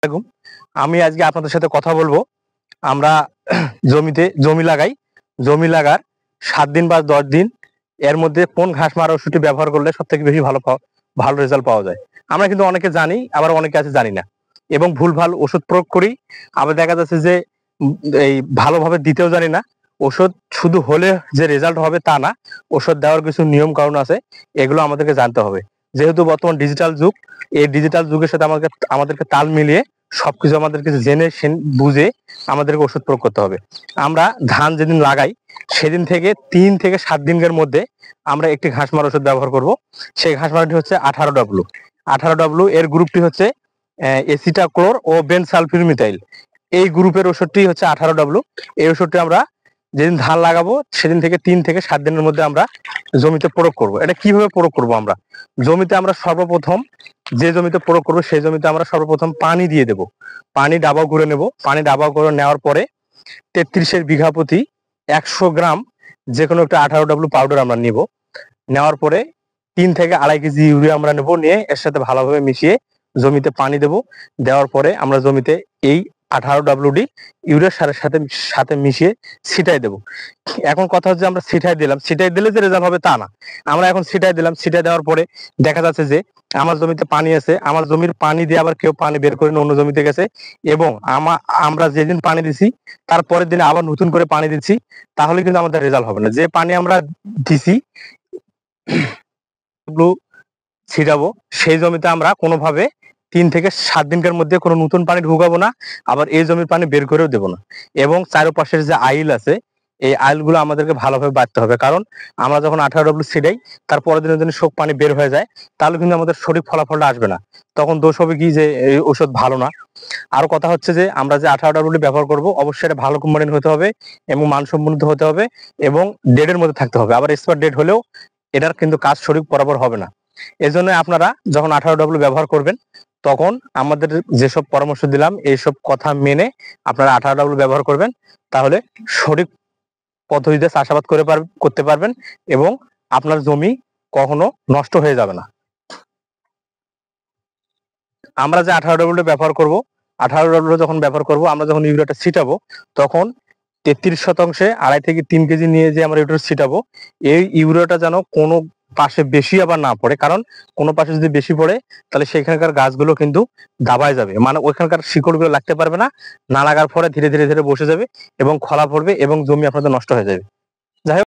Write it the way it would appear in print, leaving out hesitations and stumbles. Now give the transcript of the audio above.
আসসালামু আলাইকুম। আমি আজকে আপনাদের সাথে কথা বলবো। আমরা জমি লাগাই। জমি লাগার 7 দিন বা 10 দিন এর মধ্যে কোন ঘাস মারা ওষুধটি ব্যবহার করলে সবথেকে বেশি ভালো রেজাল্ট পাওয়া যায়। আমরা কিন্তু অনেকে জানি, আবার অনেকে আছে জানি না এবং ভুলভাল ওষুধ প্রয়োগ করি। আবার দেখা যাচ্ছে যে এই ভালোভাবে দিতেও জানি না। ওষুধ শুধু হলে যে রেজাল্ট হবে তা না, ওষুধ দেওয়ার কিছু নিয়ম কানুন আছে, এগুলো আমাদেরকে জানতে হবে। যেহেতু বর্তমান ডিজিটাল যুগ, এই ডিজিটাল যুগের সাথে আমাদেরকে তাল মিলিয়ে সবকিছু আমাদেরকে জেনে বুঝে আমাদেরকে ওষুধ প্রয়োগ করতে হবে। আমরা ধান যেদিন লাগাই সেদিন থেকে 3 থেকে 7 দিনের মধ্যে আমরা একটি ঘাস মারা ওষুধ ব্যবহার করব। সেই ঘাস মারাটি হচ্ছে 18W। 18W এর গ্রুপটি হচ্ছে এসিটাক্লোর ও বেনসালফিরমিথাইল। এই গ্রুপের ওষুধটি হচ্ছে 18W। এই ওষুধটি আমরা যেদিন ধান লাগাবো সেদিন থেকে 3 থেকে 7 দিনের মধ্যে আমরা জমিতে প্রয়োগ করব। এটা কিভাবে প্রয়োগ করব? আমরা জমিতে আমরা সর্বপ্রথম যে জমিতে প্রয়োগ করবো সেই জমিতে আমরা সর্বপ্রথম পানি দিয়ে দেব। পানি ডাবাও করে নেব। পানি ডাবাও করে নেওয়ার পরে 33-এর বিঘা প্রতি 100 গ্রাম যে কোনো একটা 18W পাউডার আমরা নিব। নেওয়ার পরে 3 থেকে 2.5 কেজি ইউরিয়া আমরা নেব, নিয়ে এর সাথে ভালোভাবে মিশিয়ে জমিতে পানি দেব। দেওয়ার পরে আমরা জমিতে এই 18WD ইউরিয়ার সারের সাথে সাথে মিশিয়ে ছিটাই দেব। এখন কথা হচ্ছে, আমরা ছিটাই দিলাম, ছিটাই দিলে যে রেজাল্ট হবে তা না। আমরা এখন ছিটাই দিলাম, ছিটাই দেওয়ার পরে দেখা যাচ্ছে যে আমার জমিতে পানি আছে, আমার জমির পানি দিয়ে আবার কেউ পানি বের করে অন্য জমিতে গেছে, এবং আমরা যেদিন পানি দিছি তার পরের দিনে আবার নতুন করে পানি দিচ্ছি, তাহলে কিন্তু আমাদের রেজাল্ট হবে না। যে পানি আমরা দিছি ছিটাবো সেই জমিতে আমরা কোনোভাবে 3 থেকে 7 দিনের মধ্যে কোনো নতুন পানি ঢুকাবো না, আবার এই জমির পানি বের করেও দেবো না। এবং চারপাশের যে আইল আছে, এই আইলগুলো আমাদেরকে ভালোভাবে বাঁধতে হবে। কারণ আমরা যখন 18W ছিটাই তার পরের দিনের জন্য শোক পানি বের হয়ে যায়, তাহলে কিন্তু আমাদের সঠিক ফলাফলটা আসবে না। তখন দোষ হবে কি, যে এই ওষুধ ভালো না। আরো কথা হচ্ছে যে আমরা যে 18W ব্যবহার করব, অবশ্যই এটা ভালো কোম্পানির হতে হবে এবং মানসম্পন্ন হতে হবে এবং ডেটের মধ্যে থাকতে হবে। আবার এক্সপায়ার ডেট হলেও এটার কিন্তু কাজ সঠিক বরাবর হবে না। এজন্য আপনারা যখন 18W ব্যবহার করবেন, তখন আমাদের যেসব পরামর্শ দিলাম এইসব কথা মেনে আপনারা 18W ব্যবহার করবেন, তাহলে সঠিক পদ্ধতিতে চাষাবাদ করতে পারবেন এবং আপনার জমি কখনো নষ্ট হয়ে যাবে না। আমরা যে 18W ব্যবহার করব, 18W যখন ব্যবহার করব, আমরা যখন ইউরিয়াটা ছিটাবো তখন 33% 2.5 থেকে 3 কেজি নিয়ে যে আমরা ইউরিয়া ছিটাবো, এই ইউরিয়াটা যেন কোনো পাশে বেশি আবার না পড়ে। কারণ কোনো পাশে যদি বেশি পড়ে তাহলে সেখানকার গাছগুলো কিন্তু দাবায় যাবে, মানে ওইখানকার শিকড়গুলো লাগতে পারবে না। না লাগার পরে ধীরে ধীরে ধীরে বসে যাবে এবং খলা পড়বে এবং জমি আপনাদের নষ্ট হয়ে যাবে। যাই হোক।